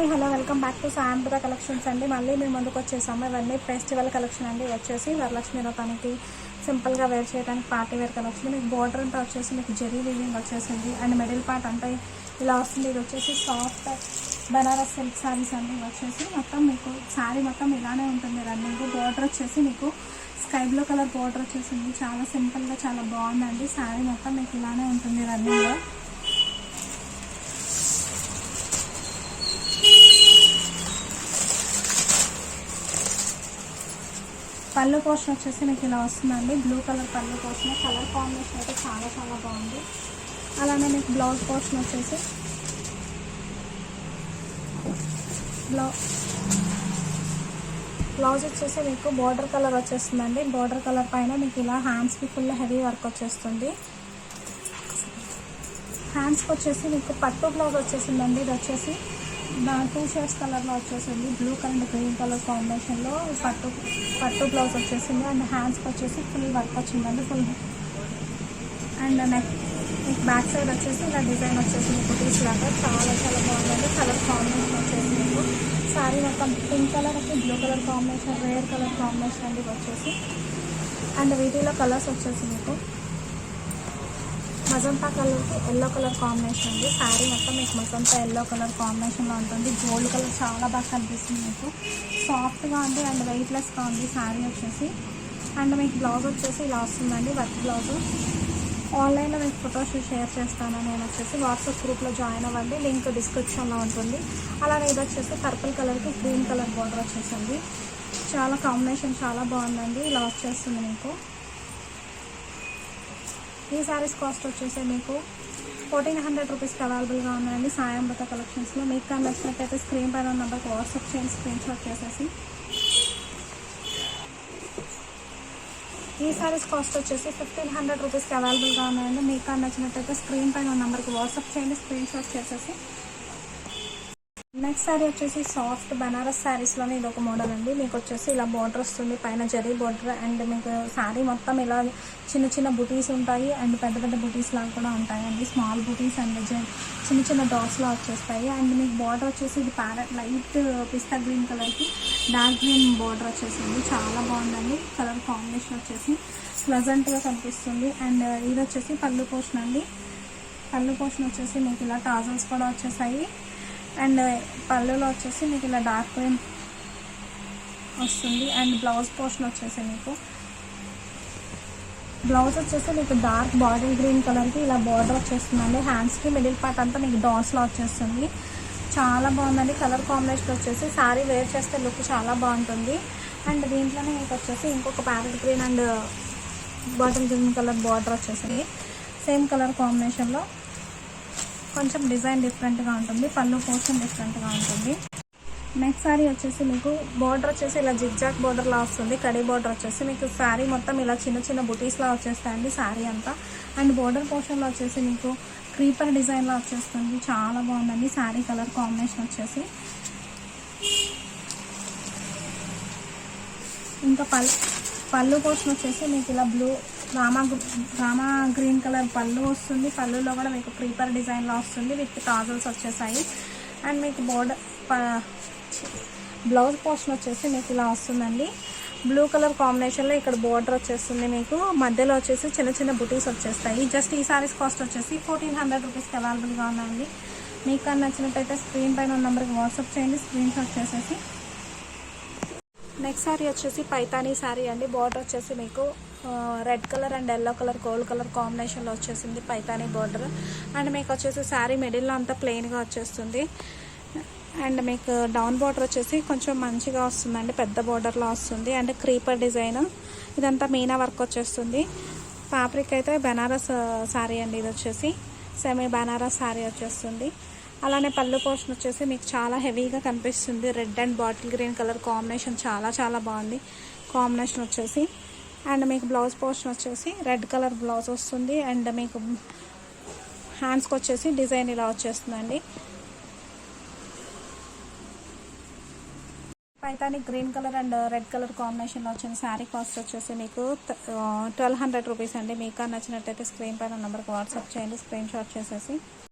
Hi hello welcome back to Saayantra collections అండి. మళ్ళీ మేము ముందుకు వచ్చేసాము. ఇవన్నీ ఫెస్టివల్ కలెక్షన్ అండి. వచ్చేసి వరలక్ష్మి వ్రతానికి సింపుల్గా వేర్ చేయడానికి పార్టీ వేర్ కలెక్షన్. మీకు బోర్డర్ అంతా వచ్చేసి మీకు జెరీ వీవింగ్ వచ్చేసింది అండ్ మిడిల్ పార్ట్ అంతా ఇలా వస్తుంది. ఇది వచ్చేసి సాఫ్ట్ బనారస్ సిల్క్ శారీస్ అండి. వచ్చేసి మొత్తం మీకు శారీ మొత్తం ఇలానే ఉంటుంది. రన్నింగ్ బోర్డర్ వచ్చేసి మీకు స్కై బ్లూ కలర్ బోర్డర్ వచ్చేసింది. చాలా సింపుల్గా చాలా బాగుందండి. శారీ మొత్తం మీకు ఇలానే ఉంటుంది రన్నింగ్లో. పళ్ళు పోర్షన్ వచ్చేసి మీకు ఇలా వస్తుందండి. బ్లూ కలర్ పళ్ళు పోర్షన్, కలర్ కాంబినేషన్ అయితే చాలా చాలా బాగుంది. అలానే మీకు బ్లౌజ్ పోర్షన్ వచ్చేసి బ్లౌజ్ వచ్చేసి మీకు బోర్డర్ కలర్ వచ్చేస్తుందండి. బోర్డర్ కలర్ పైన మీకు ఇలా హ్యాండ్స్కి ఫుల్ హెవీ వర్క్ వచ్చేస్తుంది. హ్యాండ్స్కి వచ్చేసి మీకు పట్టు బ్లౌజ్ వచ్చేసిందండి. ఇది వచ్చేసి 2 షేడ్స్ కలర్లో వచ్చేసింది. బ్లూ కలర్ గ్రీన్ కలర్ కాంబినేషన్లో పట్టు బ్లౌజ్ వచ్చేసింది. అండ్ హ్యాండ్స్కి వచ్చేసి ఫుల్ వర్క్ వచ్చిందండి. Full and neck back side వచ్చేసి ఇలా డిజైన్ వచ్చేసింది కుటీస్ లాగా. చాలా చాలా బాగుందండి. కలర్ కాంబినేషన్ వచ్చేసి మీకు శారీ మొత్తం పింక్ కలర్కి blue colour combination, rare colour combination అండి వచ్చేసి. అండ్ వీటిలో కలర్స్ వచ్చేసి మీకు మజంతా కలర్కి ఎల్లో కలర్ కాంబినేషన్ ఉంది. శారీ మొత్తం మీకు మజంతా ఎల్లో కలర్ కాంబినేషన్లో ఉంటుంది. గోల్డ్ కలర్ చాలా బాగా కనిపిస్తుంది. మీకు సాఫ్ట్గా ఉంది అండ్ వెయిట్లెస్గా ఉంది శారీ వచ్చేసి. అండ్ మీకు బ్లౌజ్ వచ్చేసి ఇలా వస్తుందండి, వర్క్ బ్లౌజ్. ఆన్లైన్లో మీకు ఫొటోస్ షేర్ చేస్తాను. నేను వచ్చేసి వాట్సాప్ గ్రూప్లో జాయిన్ అవ్వండి, లింక్ డిస్క్రిప్షన్లో ఉంటుంది. అలానే ఇది వచ్చేసి పర్పుల్ కలర్కి గ్రీన్ కలర్ బోర్డర్ వచ్చేసింది. చాలా కాంబినేషన్ చాలా బాగుందండి. ఇలా వచ్చేస్తుంది మీకు. ఈ శారీస్ కాస్ట్ వచ్చేసి మీకు 1400 రూపీస్కి అవైలబుల్గా ఉన్నాయండి సాయంత్ర కలెక్షన్స్లో. మీకు కానీ నచ్చినట్లయితే స్క్రీన్ పైన నెంబర్కి వాట్సాప్ చేయండి, స్క్రీన్ షాట్ చేసేసి. ఈ శారీస్ కాస్ట్ వచ్చేసి 1500 రూపీస్కి అవైలబుల్గా ఉన్నాయండి. మీకు కానీ నచ్చినట్లయితే స్క్రీన్ పైన నెంబర్కి వాట్సాప్ చేయండి, స్క్రీన్ షాట్ చేసేసి. నెక్స్ట్ శారీ వచ్చేసి సాఫ్ట్ బనారస్ శారీస్లోనే ఇది ఒక మోడల్ అండి. మీకు వచ్చేసి ఇలా బోర్డర్ వస్తుంది, పైన జరీ బోర్డర్. అండ్ మీకు శారీ మొత్తం ఇలా చిన్న చిన్న బుటీస్ ఉంటాయి అండ్ పెద్ద పెద్ద బుటీస్ లాగా కూడా ఉంటాయండి. స్మాల్ బుటీస్ అండ్ చిన్న చిన్న డాట్స్లా వచ్చేస్తాయి. అండ్ మీకు బార్డర్ వచ్చేసి ఇది ప్యారెట్ లైట్ పిస్తా గ్రీన్ కలర్కి డార్క్ గ్రీన్ బార్డర్ వచ్చేసింది. చాలా బాగుందండి. కలర్ కాంబినేషన్ వచ్చేసి ప్లెజెంట్గా కనిపిస్తుంది. అండ్ ఇది వచ్చేసి పళ్ళు పోర్షన్ అండి. పళ్ళు పోర్షన్ వచ్చేసి మీకు ఇలా టాజల్స్ కూడా వచ్చేసాయి. అండ్ పళ్ళులో వచ్చేసి మీకు ఇలా డార్క్ గ్రీన్ వస్తుంది. అండ్ బ్లౌజ్ పోర్షన్ వచ్చేసి మీకు బ్లౌజ్ వచ్చేసి మీకు డార్క్ బాడీ గ్రీన్ కలర్కి ఇలా బార్డర్ వచ్చేస్తుందండి. హ్యాండ్స్కి మిడిల్ పార్ట్ అంతా మీకు డాట్స్లో వచ్చేస్తుంది. చాలా బాగుందండి. కలర్ కాంబినేషన్ వచ్చేసి శారీ వేర్ చేస్తే లుక్ చాలా బాగుంటుంది. అండ్ దీంట్లోనే మీకు వచ్చేసి ఇంకొక parrot green and bottle green colour border వచ్చేసింది. సేమ్ కలర్ కాంబినేషన్లో కొంచెం డిజైన్ డిఫరెంట్గా ఉంటుంది. పళ్ళు పోర్షన్ డిఫరెంట్గా ఉంటుంది. నెక్స్ట్ శారీ వచ్చేసి మీకు బార్డర్ వచ్చేసి ఇలా జిగ్జాగ్ బార్డర్లా వస్తుంది. కడీ బార్డర్ వచ్చేసి మీకు శారీ మొత్తం ఇలా చిన్న చిన్న బుటీస్లా వచ్చేస్తాయండి శారీ అంతా. అండ్ బార్డర్ పోర్షన్లో వచ్చేసి మీకు క్రీపర్ డిజైన్లో వచ్చేస్తుంది. చాలా బాగుందండి శారీ కలర్ కాంబినేషన్ వచ్చేసి. ఇంకా పళ్ళు పోర్షన్ వచ్చేసి మీకు ఇలా బ్లూ రామా గ్రీన్ కలర్ పళ్ళు వస్తుంది. పళ్ళులో కూడా మీకు క్రీపర్ డిజైన్లో వస్తుంది విత్ టాజల్స్ వచ్చేసాయి. అండ్ మీకు బ్లౌజ్ పోర్షన్ వచ్చేసి మీకు ఇలా వస్తుందండి. బ్లూ కలర్ కాంబినేషన్లో ఇక్కడ బార్డర్ వచ్చేస్తుంది. మీకు మధ్యలో వచ్చేసి చిన్న చిన్న బుటీస్ వచ్చేస్తాయి. జస్ట్ ఈ సారీస్ కాస్ట్ వచ్చేసి 1400 రూపీస్కి అవైలబుల్గా ఉన్నాయండి. మీకు కానీ నచ్చినట్టయితే స్క్రీన్ పైన నెంబర్కి వాట్సాప్ చేయండి, స్క్రీన్ షాట్ చేసేసి. నెక్స్ట్ శారీ వచ్చేసి పైతానీ శారీ అండి. బార్డర్ వచ్చేసి మీకు red colour and yellow colour gold colour కాంబినేషన్లో వచ్చేసింది పైతానీ బార్డర్. అండ్ మీకు వచ్చేసి శారీ మిడిల్లో అంతా ప్లెయిన్గా వచ్చేస్తుంది. అండ్ మీకు డౌన్ బార్డర్ వచ్చేసి కొంచెం మంచిగా వస్తుందండి, పెద్ద బార్డర్లో వస్తుంది. అండ్ క్రీపర్ డిజైన్ ఇదంతా మీనా వర్క్ వచ్చేస్తుంది. ఫ్యాబ్రిక్ అయితే బనారస్ శారీ అండి. ఇది వచ్చేసి సెమీ బనారస్ శారీ వచ్చేస్తుంది. అలానే పళ్ళు పోర్షన్ వచ్చేసి మీకు చాలా హెవీగా కనిపిస్తుంది. Red and bottle green colour combination చాలా చాలా బాగుంది కాంబినేషన్ వచ్చేసి. అండ్ మీకు బ్లౌజ్ పోర్షన్ వచ్చేసి రెడ్ కలర్ బ్లౌజ్ వస్తుంది. అండ్ మీకు హ్యాండ్స్కి వచ్చేసి డిజైన్ ఇలా వచ్చేస్తుందండి. Paithani green colour and red colour కాంబినేషన్లో వచ్చిన శారీ కాస్ట్ వచ్చేసి మీకు 1200 రూపీస్ అండి. మీకు నచ్చినట్టయితే స్క్రీన్ పైన నెంబర్కి వాట్సాప్ చేయండి, స్క్రీన్ షాట్ చేసేసి.